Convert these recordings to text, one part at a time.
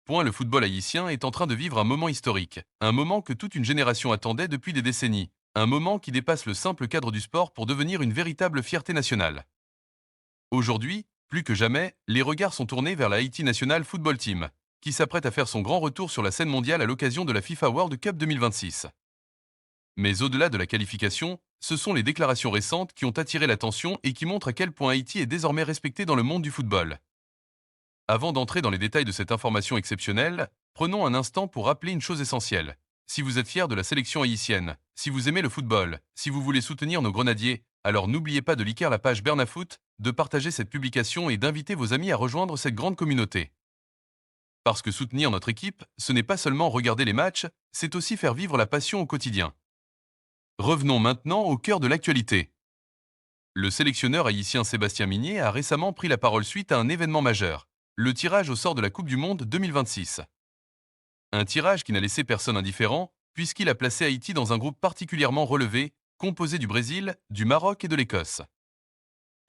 Le football haïtien est en train de vivre un moment historique, un moment que toute une génération attendait depuis des décennies, un moment qui dépasse le simple cadre du sport pour devenir une véritable fierté nationale. Aujourd'hui, plus que jamais, les regards sont tournés vers la Haïti National Football Team, qui s'apprête à faire son grand retour sur la scène mondiale à l'occasion de la FIFA World Cup 2026. Mais au-delà de la qualification, ce sont les déclarations récentes qui ont attiré l'attention et qui montrent à quel point Haïti est désormais respecté dans le monde du football. Avant d'entrer dans les détails de cette information exceptionnelle, prenons un instant pour rappeler une chose essentielle. Si vous êtes fier de la sélection haïtienne, si vous aimez le football, si vous voulez soutenir nos grenadiers, alors n'oubliez pas de liker la page Bernafoot, de partager cette publication et d'inviter vos amis à rejoindre cette grande communauté. Parce que soutenir notre équipe, ce n'est pas seulement regarder les matchs, c'est aussi faire vivre la passion au quotidien. Revenons maintenant au cœur de l'actualité. Le sélectionneur haïtien Sébastien Migné a récemment pris la parole suite à un événement majeur, le tirage au sort de la Coupe du Monde 2026. Un tirage qui n'a laissé personne indifférent, puisqu'il a placé Haïti dans un groupe particulièrement relevé, composé du Brésil, du Maroc et de l'Écosse.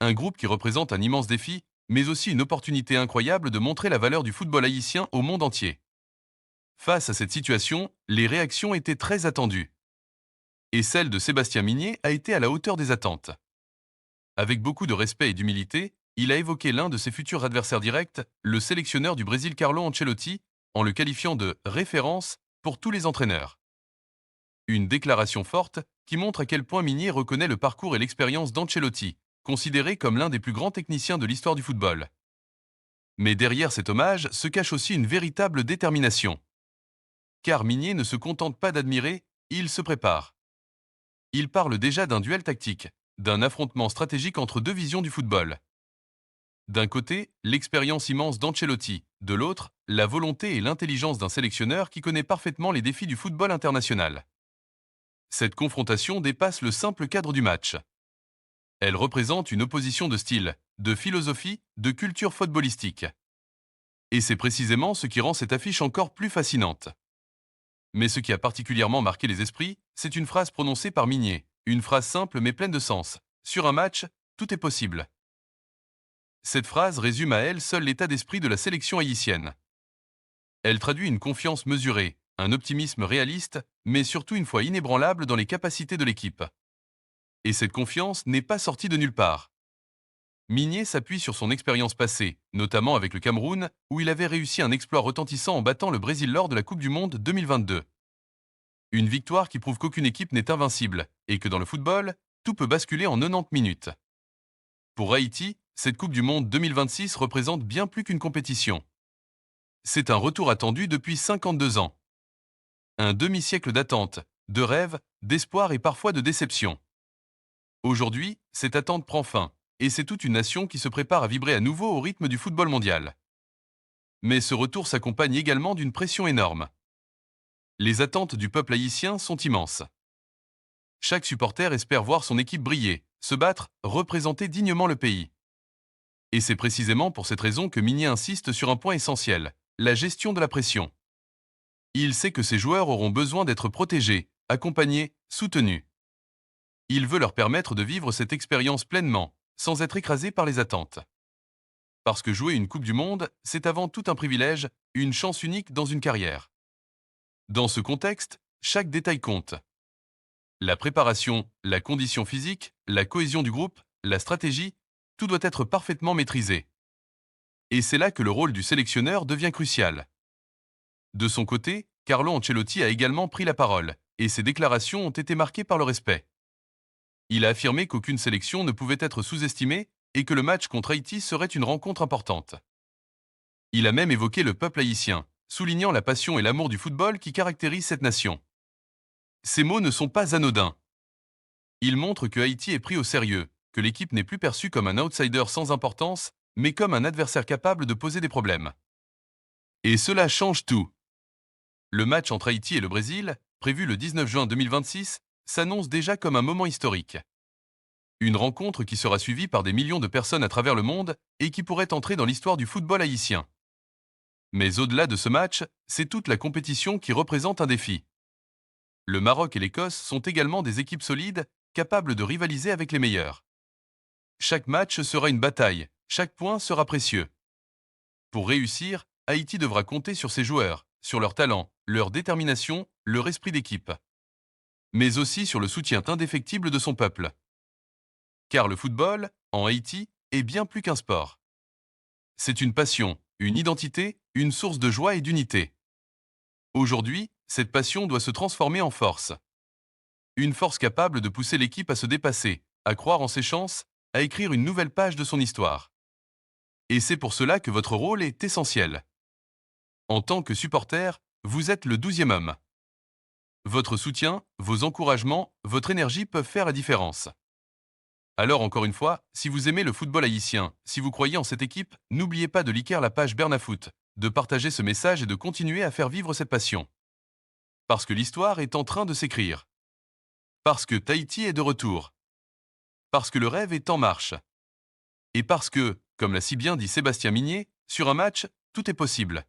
Un groupe qui représente un immense défi, mais aussi une opportunité incroyable de montrer la valeur du football haïtien au monde entier. Face à cette situation, les réactions étaient très attendues. Et celle de Sébastien Migné a été à la hauteur des attentes. Avec beaucoup de respect et d'humilité, il a évoqué l'un de ses futurs adversaires directs, le sélectionneur du Brésil Carlo Ancelotti, en le qualifiant de référence pour tous les entraîneurs. Une déclaration forte qui montre à quel point Migné reconnaît le parcours et l'expérience d'Ancelotti, considéré comme l'un des plus grands techniciens de l'histoire du football. Mais derrière cet hommage se cache aussi une véritable détermination. Car Migné ne se contente pas d'admirer, il se prépare. Il parle déjà d'un duel tactique, d'un affrontement stratégique entre deux visions du football. D'un côté, l'expérience immense d'Ancelotti, de l'autre, la volonté et l'intelligence d'un sélectionneur qui connaît parfaitement les défis du football international. Cette confrontation dépasse le simple cadre du match. Elle représente une opposition de style, de philosophie, de culture footballistique. Et c'est précisément ce qui rend cette affiche encore plus fascinante. Mais ce qui a particulièrement marqué les esprits, c'est une phrase prononcée par Migné, une phrase simple mais pleine de sens. Sur un match, tout est possible. Cette phrase résume à elle seule l'état d'esprit de la sélection haïtienne. Elle traduit une confiance mesurée, un optimisme réaliste, mais surtout une foi inébranlable dans les capacités de l'équipe. Et cette confiance n'est pas sortie de nulle part. Migné s'appuie sur son expérience passée, notamment avec le Cameroun, où il avait réussi un exploit retentissant en battant le Brésil lors de la Coupe du Monde 2022. Une victoire qui prouve qu'aucune équipe n'est invincible, et que dans le football, tout peut basculer en 90 minutes. Pour Haïti, cette Coupe du Monde 2026 représente bien plus qu'une compétition. C'est un retour attendu depuis 52 ans. Un demi-siècle d'attente, de rêve, d'espoir et parfois de déception. Aujourd'hui, cette attente prend fin, et c'est toute une nation qui se prépare à vibrer à nouveau au rythme du football mondial. Mais ce retour s'accompagne également d'une pression énorme. Les attentes du peuple haïtien sont immenses. Chaque supporter espère voir son équipe briller, se battre, représenter dignement le pays. Et c'est précisément pour cette raison que Migné insiste sur un point essentiel, la gestion de la pression. Il sait que ses joueurs auront besoin d'être protégés, accompagnés, soutenus. Il veut leur permettre de vivre cette expérience pleinement, sans être écrasés par les attentes. Parce que jouer une Coupe du Monde, c'est avant tout un privilège, une chance unique dans une carrière. Dans ce contexte, chaque détail compte. La préparation, la condition physique, la cohésion du groupe, la stratégie, tout doit être parfaitement maîtrisé. Et c'est là que le rôle du sélectionneur devient crucial. De son côté, Carlo Ancelotti a également pris la parole, et ses déclarations ont été marquées par le respect. Il a affirmé qu'aucune sélection ne pouvait être sous-estimée et que le match contre Haïti serait une rencontre importante. Il a même évoqué le peuple haïtien, soulignant la passion et l'amour du football qui caractérisent cette nation. Ces mots ne sont pas anodins. Ils montrent que Haïti est pris au sérieux, que l'équipe n'est plus perçue comme un outsider sans importance, mais comme un adversaire capable de poser des problèmes. Et cela change tout. Le match entre Haïti et le Brésil, prévu le 19 juin 2026, s'annonce déjà comme un moment historique. Une rencontre qui sera suivie par des millions de personnes à travers le monde et qui pourrait entrer dans l'histoire du football haïtien. Mais au-delà de ce match, c'est toute la compétition qui représente un défi. Le Maroc et l'Écosse sont également des équipes solides, capables de rivaliser avec les meilleurs. Chaque match sera une bataille, chaque point sera précieux. Pour réussir, Haïti devra compter sur ses joueurs, sur leur talent, leur détermination, leur esprit d'équipe, mais aussi sur le soutien indéfectible de son peuple. Car le football, en Haïti, est bien plus qu'un sport. C'est une passion, une identité, une source de joie et d'unité. Aujourd'hui, cette passion doit se transformer en force. Une force capable de pousser l'équipe à se dépasser, à croire en ses chances, à écrire une nouvelle page de son histoire. Et c'est pour cela que votre rôle est essentiel. En tant que supporter, vous êtes le 12e homme. Votre soutien, vos encouragements, votre énergie peuvent faire la différence. Alors encore une fois, si vous aimez le football haïtien, si vous croyez en cette équipe, n'oubliez pas de liker la page Bernafoot, de partager ce message et de continuer à faire vivre cette passion. Parce que l'histoire est en train de s'écrire. Parce que Tahiti est de retour. Parce que le rêve est en marche. Et parce que, comme l'a si bien dit Sébastien Migné, sur un match, tout est possible.